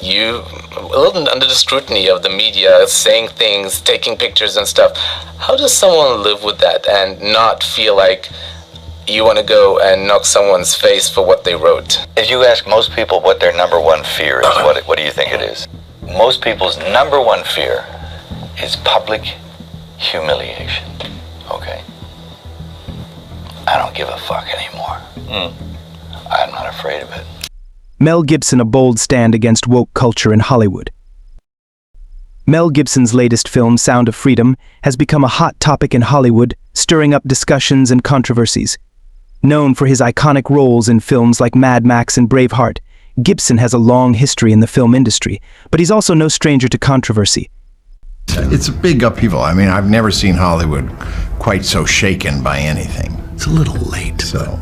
you a little under the scrutiny of the media, saying things, taking pictures and stuff. How does someone live with that and not feel like you want to go and knock someone's face for what they wrote? If you ask most people what their number one fear is, what do you think it is? Most people's number one fear is public humiliation. Okay? I don't give a fuck anymore. I'm not afraid of it. Mel Gibson, a bold stand against woke culture in Hollywood. Mel Gibson's latest film, Sound of Freedom, has become a hot topic in Hollywood, stirring up discussions and controversies. Known for his iconic roles in films like Mad Max and Braveheart, Gibson has a long history in the film industry, but he's also no stranger to controversy. It's a big upheaval. I mean, I've never seen Hollywood quite so shaken by anything. It's a little late. So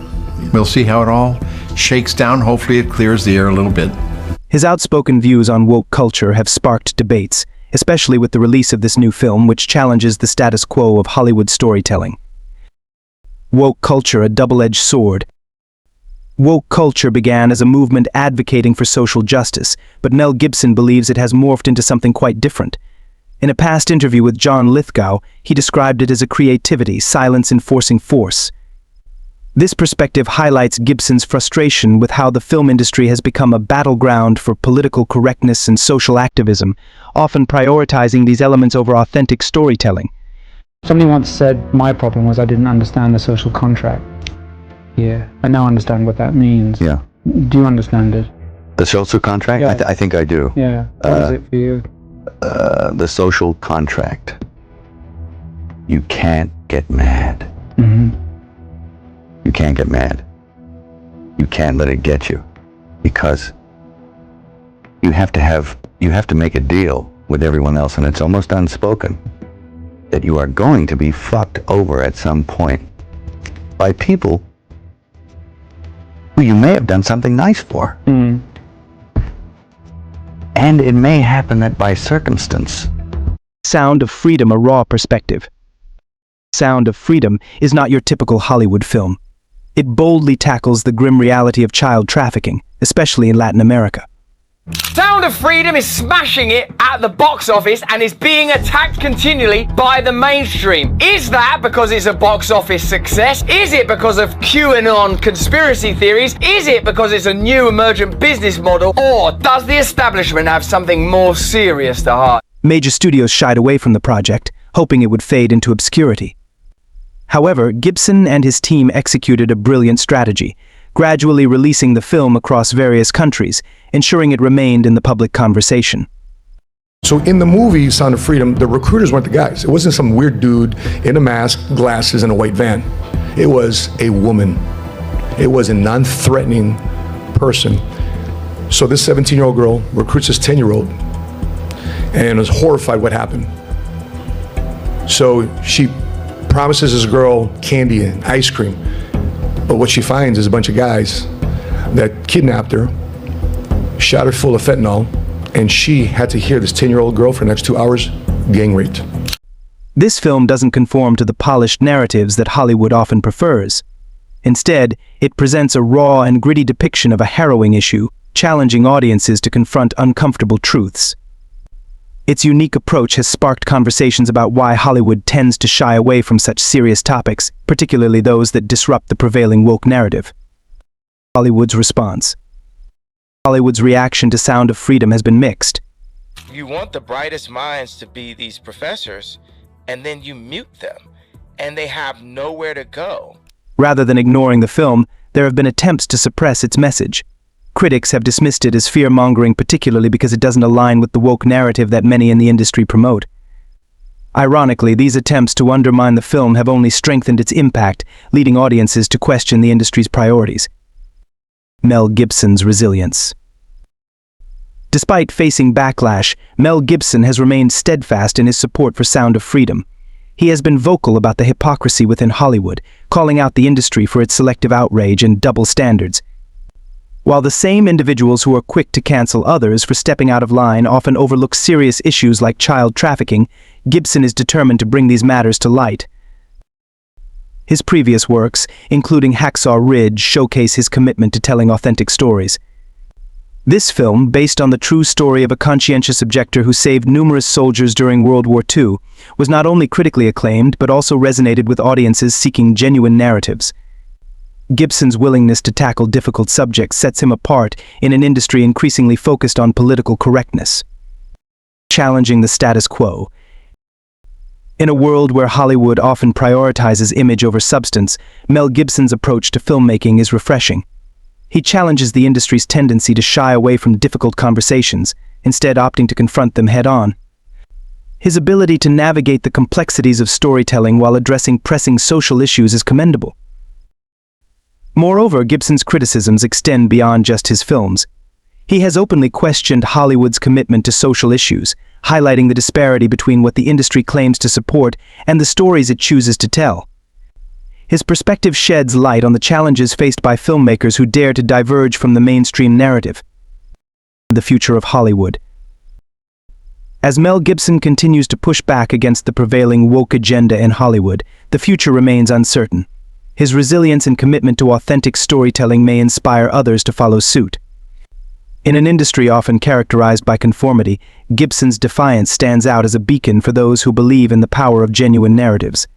we'll see how it all shakes down. Hopefully it clears the air a little bit. His outspoken views on woke culture have sparked debates, especially with the release of this new film, which challenges the status quo of Hollywood storytelling. Woke culture, a double-edged sword. Woke culture began as a movement advocating for social justice, but Mel Gibson believes it has morphed into something quite different. In a past interview with John Lithgow, he described it as a creativity, silence enforcing force. This perspective highlights Gibson's frustration with how the film industry has become a battleground for political correctness and social activism, often prioritizing these elements over authentic storytelling. Somebody once said my problem was I didn't understand the social contract. Yeah, I now understand what that means. Yeah. Do you understand it? The social contract? Yeah. I think I do. Yeah. What is it for you? The social contract. You can't get mad. You can't get mad. You can't let it get you, because you have to make a deal with everyone else, and it's almost unspoken that you are going to be fucked over at some point by people who you may have done something nice for. And it may happen that by circumstance. Sound of Freedom, a raw perspective. Sound of Freedom is not your typical Hollywood film. It boldly tackles the grim reality of child trafficking, especially in Latin America. Sound of Freedom is smashing it at the box office and is being attacked continually by the mainstream. Is that because it's a box office success? Is it because of QAnon conspiracy theories? Is it because it's a new emergent business model? Or does the establishment have something more serious to heart? Major studios shied away from the project, hoping it would fade into obscurity. However, Gibson and his team executed a brilliant strategy, gradually releasing the film across various countries, ensuring it remained in the public conversation. So in the movie Sound of Freedom, the recruiters weren't the guys. It wasn't some weird dude in a mask, glasses, and a white van. It was a woman. It was a non-threatening person. So this 17-year-old girl recruits this 10-year-old and was horrified what happened. So she promises this girl candy and ice cream. But what she finds is a bunch of guys that kidnapped her, shot her full of fentanyl, and she had to hear this 10-year-old girl for the next 2 hours gang raped. This film doesn't conform to the polished narratives that Hollywood often prefers. Instead, it presents a raw and gritty depiction of a harrowing issue, challenging audiences to confront uncomfortable truths. Its unique approach has sparked conversations about why Hollywood tends to shy away from such serious topics, particularly those that disrupt the prevailing woke narrative. Hollywood's response. Hollywood's reaction to Sound of Freedom has been mixed. You want the brightest minds to be these professors, and then you mute them, and they have nowhere to go. Rather than ignoring the film, there have been attempts to suppress its message. Critics have dismissed it as fear-mongering, particularly because it doesn't align with the woke narrative that many in the industry promote. Ironically, these attempts to undermine the film have only strengthened its impact, leading audiences to question the industry's priorities. Mel Gibson's resilience. Despite facing backlash, Mel Gibson has remained steadfast in his support for Sound of Freedom. He has been vocal about the hypocrisy within Hollywood, calling out the industry for its selective outrage and double standards. While the same individuals who are quick to cancel others for stepping out of line often overlook serious issues like child trafficking, Gibson is determined to bring these matters to light. His previous works, including Hacksaw Ridge, showcase his commitment to telling authentic stories. This film, based on the true story of a conscientious objector who saved numerous soldiers during World War II, was not only critically acclaimed but also resonated with audiences seeking genuine narratives. Gibson's willingness to tackle difficult subjects sets him apart in an industry increasingly focused on political correctness. Challenging the status quo. In a world where Hollywood often prioritizes image over substance, Mel Gibson's approach to filmmaking is refreshing. He challenges the industry's tendency to shy away from difficult conversations, instead opting to confront them head-on. His ability to navigate the complexities of storytelling while addressing pressing social issues is commendable. Moreover, Gibson's criticisms extend beyond just his films. He has openly questioned Hollywood's commitment to social issues, highlighting the disparity between what the industry claims to support and the stories it chooses to tell. His perspective sheds light on the challenges faced by filmmakers who dare to diverge from the mainstream narrative. The future of Hollywood. As Mel Gibson continues to push back against the prevailing woke agenda in Hollywood, the future remains uncertain. His resilience and commitment to authentic storytelling may inspire others to follow suit. In an industry often characterized by conformity, Gibson's defiance stands out as a beacon for those who believe in the power of genuine narratives.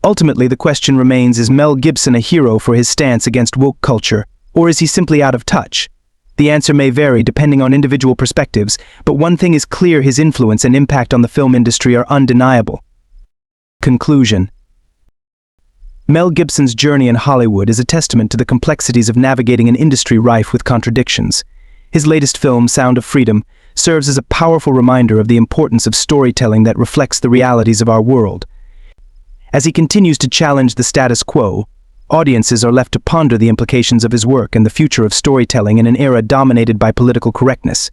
Ultimately, the question remains, is Mel Gibson a hero for his stance against woke culture, or is he simply out of touch? The answer may vary depending on individual perspectives, but one thing is clear: his influence and impact on the film industry are undeniable. Conclusion. Mel Gibson's journey in Hollywood is a testament to the complexities of navigating an industry rife with contradictions. His latest film, Sound of Freedom, serves as a powerful reminder of the importance of storytelling that reflects the realities of our world. As he continues to challenge the status quo, audiences are left to ponder the implications of his work and the future of storytelling in an era dominated by political correctness.